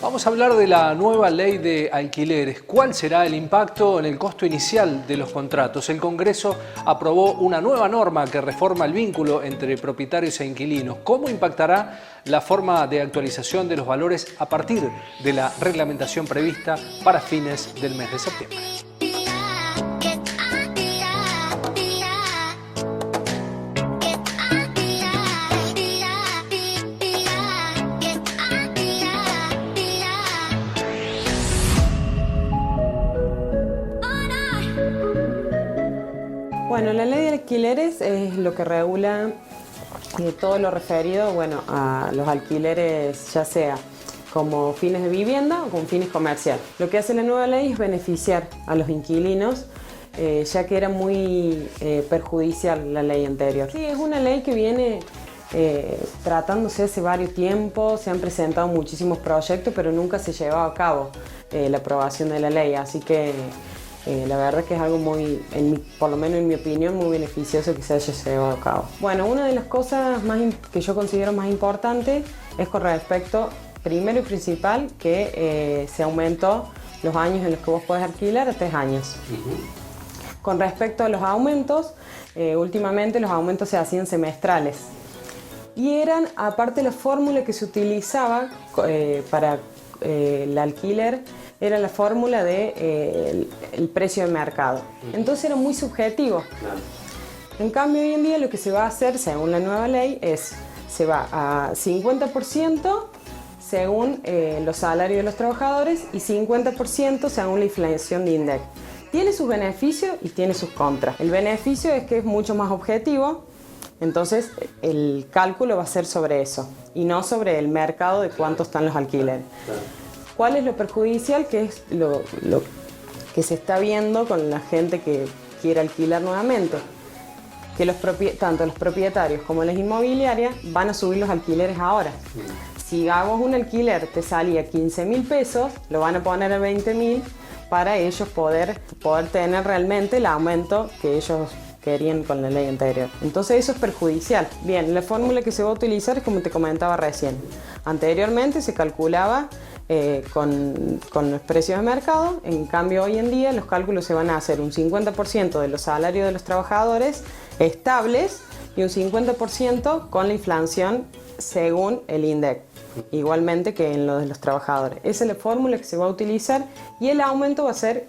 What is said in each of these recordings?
Vamos a hablar de la nueva ley de alquileres. ¿Cuál será el impacto en el costo inicial de los contratos? El Congreso aprobó una nueva norma que reforma el vínculo entre propietarios e inquilinos. ¿Cómo impactará la forma de actualización de los valores a partir de la reglamentación prevista para fines del mes de septiembre? Bueno, la ley de alquileres es lo que regula todo lo referido a los alquileres, ya sea como fines de vivienda o con fines comerciales. Lo que hace la nueva ley es beneficiar a los inquilinos, ya que era muy perjudicial la ley anterior. Sí, es una ley que viene tratándose hace varios tiempos, se han presentado muchísimos proyectos, pero nunca se llevaba a cabo la aprobación de la ley, así que la verdad que es algo muy, por lo menos en mi opinión, muy beneficioso que se haya llevado a cabo. Bueno, una de las cosas que yo considero más importante es con respecto, primero y principal, que se aumentó los años en los que vos podés alquilar a 3 años. Con respecto a los aumentos, últimamente los aumentos se hacían semestrales. Y eran, aparte la fórmula que se utilizaba para el alquiler, era la fórmula de el precio de mercado. Entonces era muy subjetivo. En cambio, hoy en día lo que se va a hacer, según la nueva ley, se va a 50% según los salarios de los trabajadores y 50% según la inflación de INDEC. Tiene sus beneficios y tiene sus contras. El beneficio es que es mucho más objetivo, entonces el cálculo va a ser sobre eso y no sobre el mercado de cuánto están los alquileres. ¿Cuál es lo perjudicial? Que es lo que se está viendo con la gente que quiere alquilar nuevamente. Que tanto los propietarios como las inmobiliarias van a subir los alquileres ahora. Si hago un alquiler te salía 15.000 pesos, lo van a poner a 20.000 para ellos poder tener realmente el aumento que ellos querían con la ley anterior. Entonces eso es perjudicial. Bien, la fórmula que se va a utilizar es como te comentaba recién. Anteriormente se calculaba con los precios de mercado, en cambio hoy en día los cálculos se van a hacer un 50% de los salarios de los trabajadores estables y un 50% con la inflación según el INDEC, igualmente que en lo de los trabajadores. Esa es la fórmula que se va a utilizar y el aumento va a ser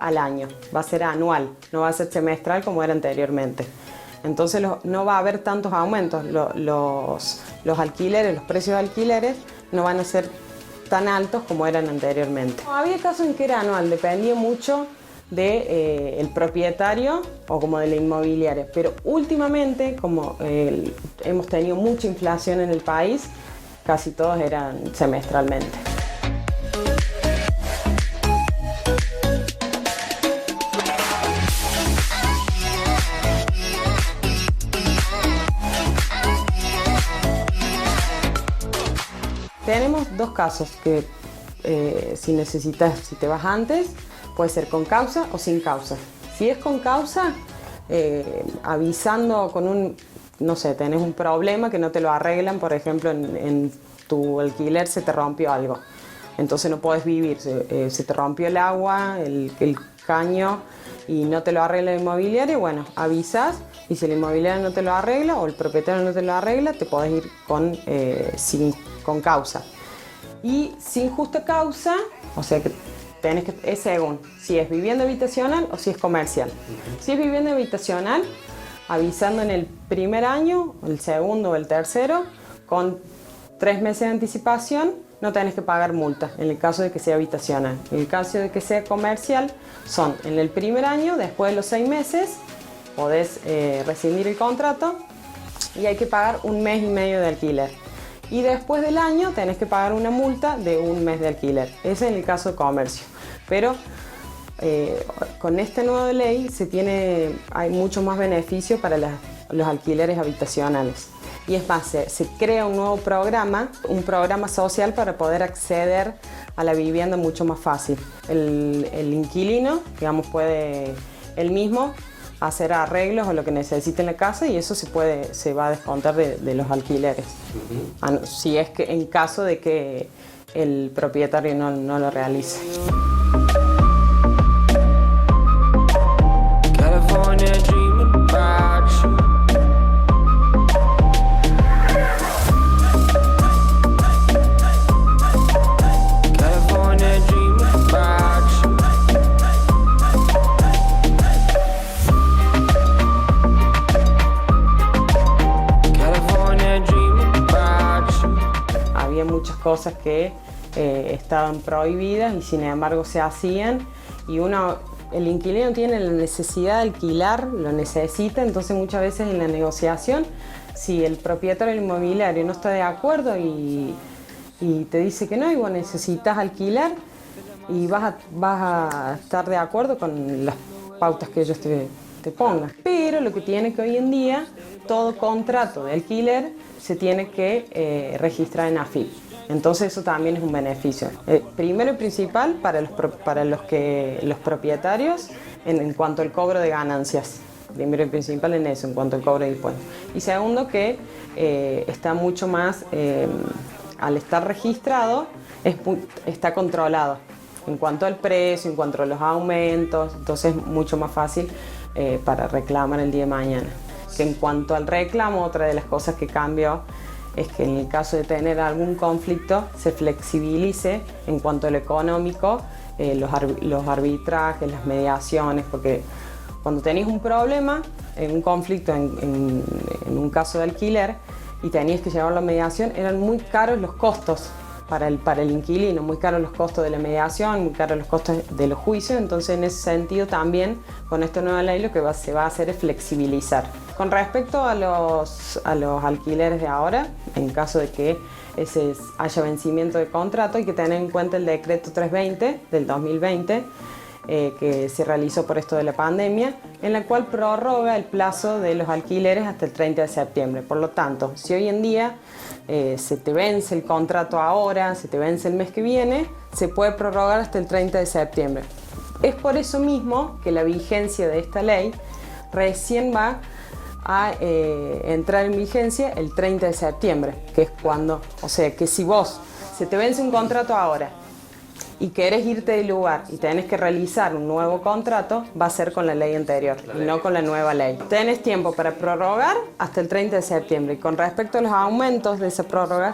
al año, va a ser anual, no va a ser semestral como era anteriormente. Entonces no va a haber tantos aumentos, los alquileres, los precios de alquileres no van a ser tan altos como eran anteriormente. Había casos en que era anual, dependía mucho del propietario o como de la inmobiliaria, pero últimamente como hemos tenido mucha inflación en el país, casi todos eran semestralmente. Tenemos dos casos que si te vas antes, puede ser con causa o sin causa. Si es con causa, avisando no sé, tenés un problema que no te lo arreglan, por ejemplo, en tu alquiler se te rompió algo, entonces no podés vivir, se te rompió el agua, el caño y no te lo arregla la inmobiliaria, bueno, avisas y si la inmobiliaria no te lo arregla o el propietario no te lo arregla, te podés ir con causa. Y sin justa causa, o sea que es según si es vivienda habitacional o si es comercial. Si es vivienda habitacional, avisando en el primer año, el segundo o el tercero, con 3 meses de anticipación, no tenés que pagar multa en el caso de que sea habitacional. En el caso de que sea comercial, son en el primer año, después de los 6 meses, podés rescindir el contrato y hay que pagar 1 mes y medio de alquiler. Y después del año tenés que pagar una multa de 1 mes de alquiler. Ese es en el caso de comercio. Pero con esta nueva ley hay mucho más beneficio para los alquileres habitacionales. Y es más, se crea un nuevo programa, un programa social para poder acceder a la vivienda mucho más fácil. El inquilino, digamos, puede él mismo hacer arreglos o lo que necesite en la casa y eso se va a descontar de los alquileres. Si es que en caso de que el propietario no lo realice. Muchas cosas que estaban prohibidas y sin embargo se hacían, y el inquilino tiene la necesidad de alquilar, lo necesita, entonces muchas veces en la negociación, si el propietario del inmobiliario no está de acuerdo y te dice que no, y vos necesitas alquilar y vas a estar de acuerdo con las pautas que ellos te pongan. Pero lo que tiene que hoy en día, todo contrato de alquiler se tiene que registrar en AFIP. Entonces eso también es un beneficio. Primero y principal para los propietarios en cuanto al cobro de ganancias. Primero y principal en eso, en cuanto al cobro de impuestos. Y segundo que está mucho más, al estar registrado, está controlado. En cuanto al precio, en cuanto a los aumentos, entonces es mucho más fácil para reclamar el día de mañana. Que en cuanto al reclamo, otra de las cosas que cambió es que en el caso de tener algún conflicto se flexibilice en cuanto a lo económico, los arbitrajes, las mediaciones, porque cuando tenías un problema, un conflicto en un caso de alquiler y tenías que llevarlo a mediación, eran muy caros los costos para el inquilino, muy caros los costos de la mediación, muy caros los costos de los juicios. Entonces en ese sentido también con esta nueva ley lo que se va a hacer es flexibilizar. Con respecto a los alquileres de ahora, en caso de que haya vencimiento de contrato, hay que tener en cuenta el decreto 320 del 2020 que se realizó por esto de la pandemia, en la cual prorroga el plazo de los alquileres hasta el 30 de septiembre. Por lo tanto, si hoy en día se te vence el contrato ahora, se te vence el mes que viene, se puede prorrogar hasta el 30 de septiembre. Es por eso mismo que la vigencia de esta ley recién va a entrar en vigencia el 30 de septiembre, que es cuando, o sea, que si vos se te vence un contrato ahora y querés irte del lugar y tenés que realizar un nuevo contrato, va a ser con la ley anterior y no con la nueva ley. Tenés tiempo para prorrogar hasta el 30 de septiembre. Y con respecto a los aumentos de esa prórroga,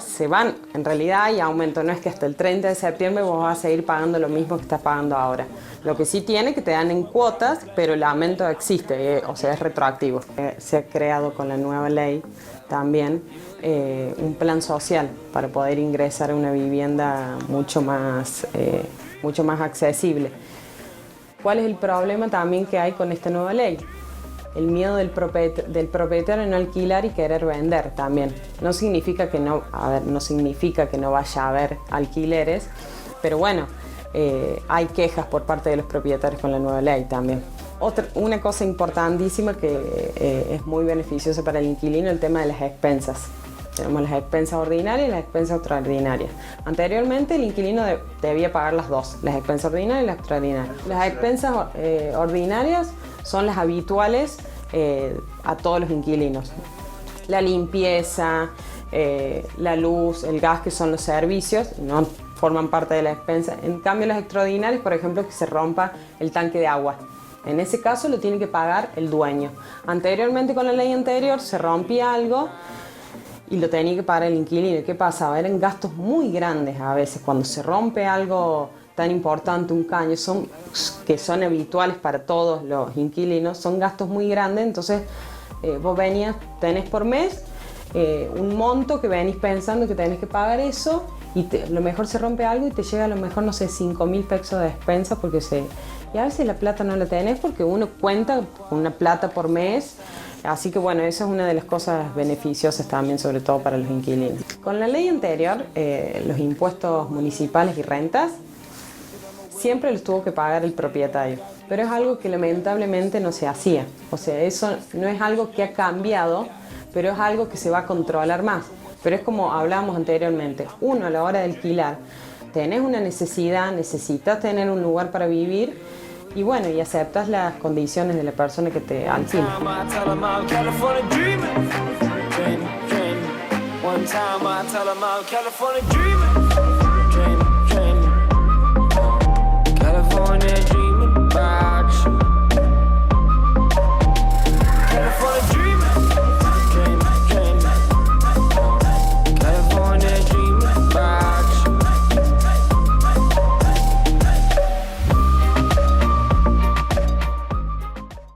en realidad hay aumento, no es que hasta el 30 de septiembre vos vas a seguir pagando lo mismo que estás pagando ahora. Lo que sí tiene que te dan en cuotas, pero el aumento existe, o sea, es retroactivo. Se ha creado con la nueva ley también un plan social para poder ingresar a una vivienda mucho más accesible. ¿Cuál es el problema también que hay con esta nueva ley? El miedo del propietario en no alquilar y querer vender también. No significa que no vaya a haber alquileres, pero bueno, hay quejas por parte de los propietarios con la nueva ley también. Una cosa importantísima que es muy beneficiosa para el inquilino, el tema de las expensas. Tenemos las expensas ordinarias y las expensas extraordinarias. Anteriormente el inquilino debía pagar las dos, las expensas ordinarias y las extraordinarias. Las expensas ordinarias son las habituales a todos los inquilinos. La limpieza, la luz, el gas, que son los servicios, no forman parte de la expensa. En cambio las extraordinarias, por ejemplo, que se rompa el tanque de agua. En ese caso lo tiene que pagar el dueño. Anteriormente, con la ley anterior, se rompía algo y lo tenía que pagar el inquilino. ¿Qué pasaba? Eran gastos muy grandes a veces. Cuando se rompe algo tan importante, un caño, que son habituales para todos los inquilinos, son gastos muy grandes. Entonces vos tenés por mes un monto que venís pensando que tenés que pagar eso, y lo mejor se rompe algo y te llega a lo mejor, no sé, 5.000 pesos de despensa, y a veces la plata no la tenés porque uno cuenta con una plata por mes. Así que bueno, esa es una de las cosas beneficiosas también, sobre todo para los inquilinos. Con la ley anterior, los impuestos municipales y rentas siempre los tuvo que pagar el propietario, pero es algo que lamentablemente no se hacía. O sea, eso no es algo que ha cambiado, pero es algo que se va a controlar más. Pero es como hablábamos anteriormente, uno a la hora de alquilar, tenés una necesidad, necesitas tener un lugar para vivir, y bueno, y aceptas las condiciones de la persona que te alquila. One time I tell 'em I'm California dreaming.